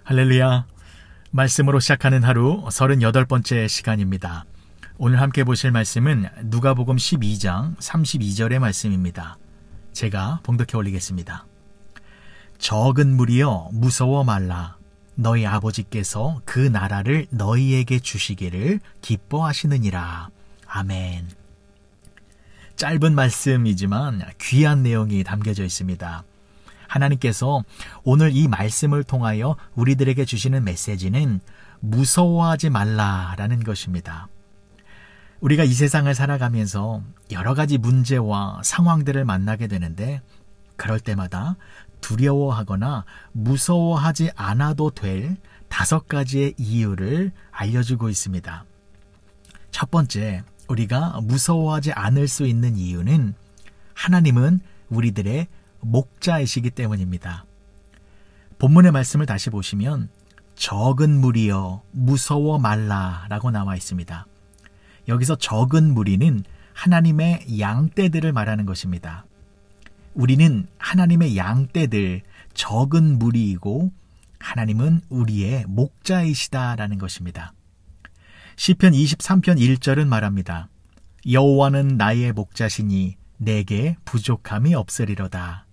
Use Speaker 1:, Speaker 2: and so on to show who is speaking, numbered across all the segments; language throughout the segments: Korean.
Speaker 1: 할렐루야. 말씀으로 시작하는 하루 38번째 시간입니다. 오늘 함께 보실 말씀은 누가복음 12장 32절의 말씀입니다. 제가 봉독해 올리겠습니다. 적은 무리여 무서워 말라. 너희 아버지께서 그 나라를 너희에게 주시기를 기뻐하시느니라. 아멘. 짧은 말씀이지만 귀한 내용이 담겨져 있습니다. 하나님께서 오늘 이 말씀을 통하여 우리들에게 주시는 메시지는 무서워하지 말라라는 것입니다. 우리가 이 세상을 살아가면서 여러 가지 문제와 상황들을 만나게 되는데 그럴 때마다 두려워하거나 무서워하지 않아도 될 5가지의 이유를 알려주고 있습니다. 첫 번째, 우리가 무서워하지 않을 수 있는 이유는 하나님은 우리들의 목자이시기 때문입니다. 본문의 말씀을 다시 보시면 적은 무리여 무서워 말라 라고 나와 있습니다. 여기서 적은 무리는 하나님의 양떼들을 말하는 것입니다. 우리는 하나님의 양떼들, 적은 무리이고 하나님은 우리의 목자이시다라는 것입니다. 시편 23편 1절은 말합니다. 여호와는 나의 목자시니 내게 부족함이 없으리로다.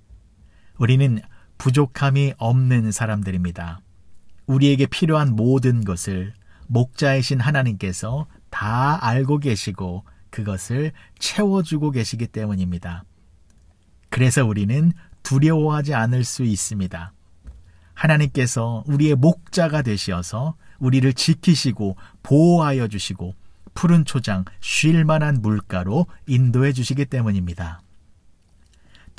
Speaker 1: 우리는 부족함이 없는 사람들입니다. 우리에게 필요한 모든 것을 목자이신 하나님께서 다 알고 계시고 그것을 채워주고 계시기 때문입니다. 그래서 우리는 두려워하지 않을 수 있습니다. 하나님께서 우리의 목자가 되시어서 우리를 지키시고 보호하여 주시고 푸른 초장, 쉴 만한 물가로 인도해 주시기 때문입니다.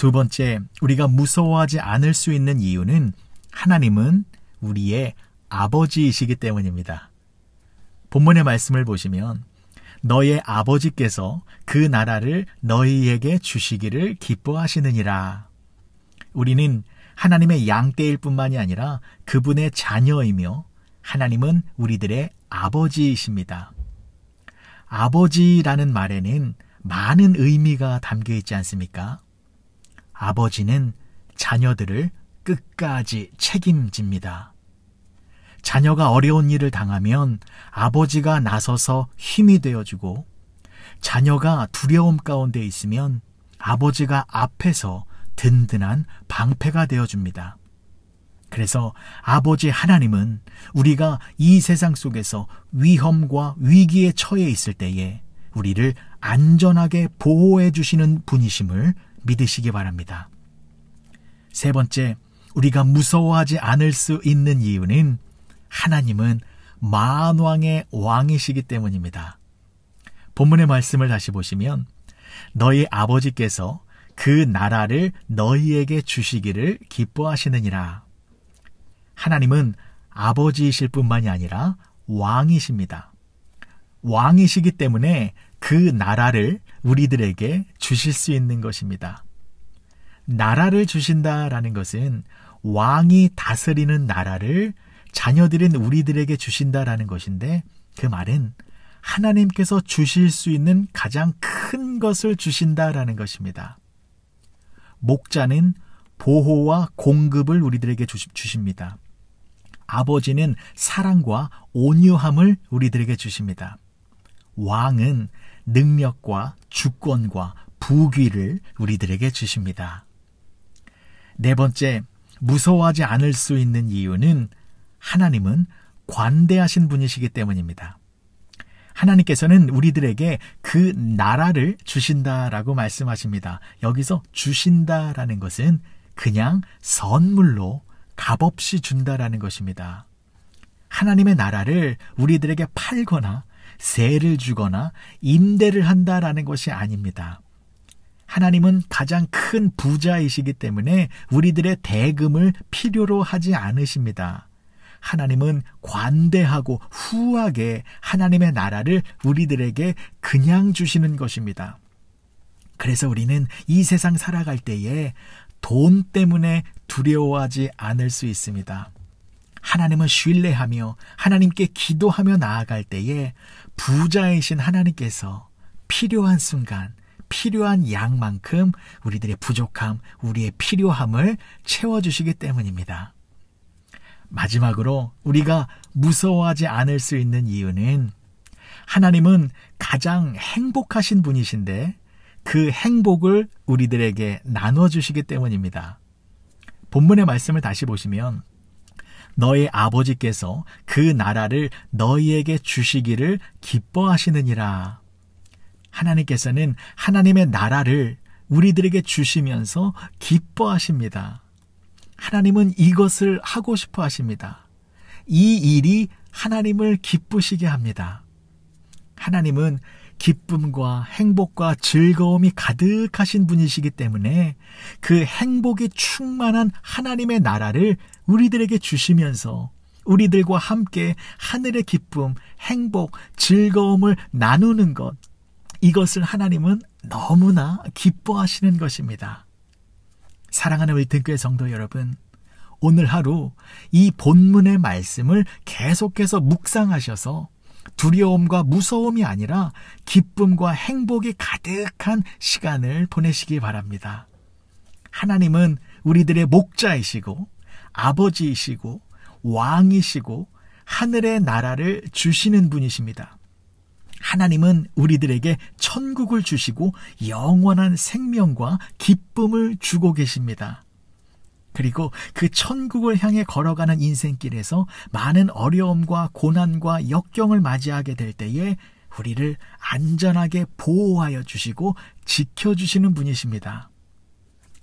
Speaker 1: 두 번째, 우리가 무서워하지 않을 수 있는 이유는 하나님은 우리의 아버지이시기 때문입니다. 본문의 말씀을 보시면 너의 아버지께서 그 나라를 너희에게 주시기를 기뻐하시느니라. 우리는 하나님의 양떼일 뿐만이 아니라 그분의 자녀이며 하나님은 우리들의 아버지이십니다. 아버지라는 말에는 많은 의미가 담겨 있지 않습니까? 아버지는 자녀들을 끝까지 책임집니다. 자녀가 어려운 일을 당하면 아버지가 나서서 힘이 되어주고 자녀가 두려움 가운데 있으면 아버지가 앞에서 든든한 방패가 되어줍니다. 그래서 아버지 하나님은 우리가 이 세상 속에서 위험과 위기에 처해 있을 때에 우리를 안전하게 보호해 주시는 분이심을 믿으시기 바랍니다. 세 번째, 우리가 무서워하지 않을 수 있는 이유는 하나님은 만왕의 왕이시기 때문입니다. 본문의 말씀을 다시 보시면 너희 아버지께서 그 나라를 너희에게 주시기를 기뻐하시느니라. 하나님은 아버지이실 뿐만이 아니라 왕이십니다. 왕이시기 때문에 그 나라를 우리들에게 주실 수 있는 것입니다. 나라를 주신다라는 것은 왕이 다스리는 나라를 자녀들인 우리들에게 주신다라는 것인데 그 말은 하나님께서 주실 수 있는 가장 큰 것을 주신다라는 것입니다. 목자는 보호와 공급을 우리들에게 주십니다. 아버지는 사랑과 온유함을 우리들에게 주십니다. 왕은 능력과 주권과 부귀를 우리들에게 주십니다. 네 번째, 무서워하지 않을 수 있는 이유는 하나님은 관대하신 분이시기 때문입니다. 하나님께서는 우리들에게 그 나라를 주신다라고 말씀하십니다. 여기서 주신다라는 것은 그냥 선물로 값없이 준다라는 것입니다. 하나님의 나라를 우리들에게 팔거나 세를 주거나 임대를 한다라는 것이 아닙니다. 하나님은 가장 큰 부자이시기 때문에 우리들의 대금을 필요로 하지 않으십니다. 하나님은 관대하고 후하게 하나님의 나라를 우리들에게 그냥 주시는 것입니다. 그래서 우리는 이 세상 살아갈 때에 돈 때문에 두려워하지 않을 수 있습니다. 하나님을 신뢰하며 하나님께 기도하며 나아갈 때에 부자이신 하나님께서 필요한 순간, 필요한 양만큼 우리들의 부족함, 우리의 필요함을 채워주시기 때문입니다. 마지막으로 우리가 무서워하지 않을 수 있는 이유는 하나님은 가장 행복하신 분이신데 그 행복을 우리들에게 나눠주시기 때문입니다. 본문의 말씀을 다시 보시면 너희 아버지께서 그 나라를 너희에게 주시기를 기뻐하시느니라. 하나님께서는 하나님의 나라를 우리들에게 주시면서 기뻐하십니다. 하나님은 이것을 하고 싶어 하십니다. 이 일이 하나님을 기쁘시게 합니다. 하나님은 기쁨과 행복과 즐거움이 가득하신 분이시기 때문에 그 행복이 충만한 하나님의 나라를 우리들에게 주시면서 우리들과 함께 하늘의 기쁨, 행복, 즐거움을 나누는 것, 이것을 하나님은 너무나 기뻐하시는 것입니다. 사랑하는 울튼교회 성도 여러분, 오늘 하루 이 본문의 말씀을 계속해서 묵상하셔서 두려움과 무서움이 아니라 기쁨과 행복이 가득한 시간을 보내시기 바랍니다. 하나님은 우리들의 목자이시고 아버지이시고 왕이시고 하늘의 나라를 주시는 분이십니다. 하나님은 우리들에게 천국을 주시고 영원한 생명과 기쁨을 주고 계십니다. 그리고 그 천국을 향해 걸어가는 인생길에서 많은 어려움과 고난과 역경을 맞이하게 될 때에 우리를 안전하게 보호하여 주시고 지켜주시는 분이십니다.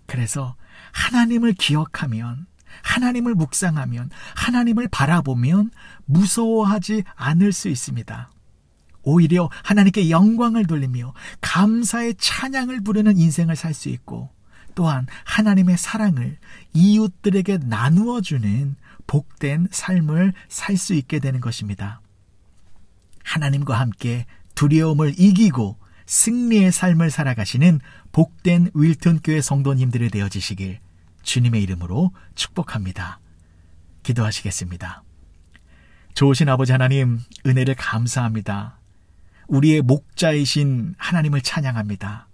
Speaker 1: 그래서 하나님을 기억하면, 하나님을 묵상하면, 하나님을 바라보면 무서워하지 않을 수 있습니다. 오히려 하나님께 영광을 돌리며 감사의 찬양을 부르는 인생을 살 수 있고, 또한 하나님의 사랑을 이웃들에게 나누어주는 복된 삶을 살 수 있게 되는 것입니다. 하나님과 함께 두려움을 이기고 승리의 삶을 살아가시는 복된 윌튼교회 성도님들이 되어지시길 주님의 이름으로 축복합니다. 기도하시겠습니다. 좋으신 아버지 하나님, 은혜를 감사합니다. 우리의 목자이신 하나님을 찬양합니다.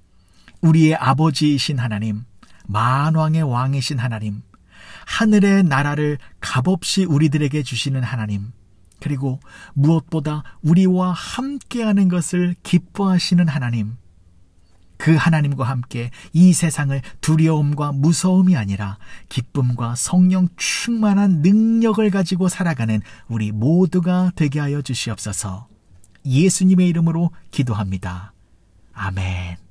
Speaker 1: 우리의 아버지이신 하나님, 만왕의 왕이신 하나님, 하늘의 나라를 값없이 우리들에게 주시는 하나님, 그리고 무엇보다 우리와 함께하는 것을 기뻐하시는 하나님, 그 하나님과 함께 이 세상을 두려움과 무서움이 아니라 기쁨과 성령 충만한 능력을 가지고 살아가는 우리 모두가 되게 하여 주시옵소서. 예수님의 이름으로 기도합니다. 아멘.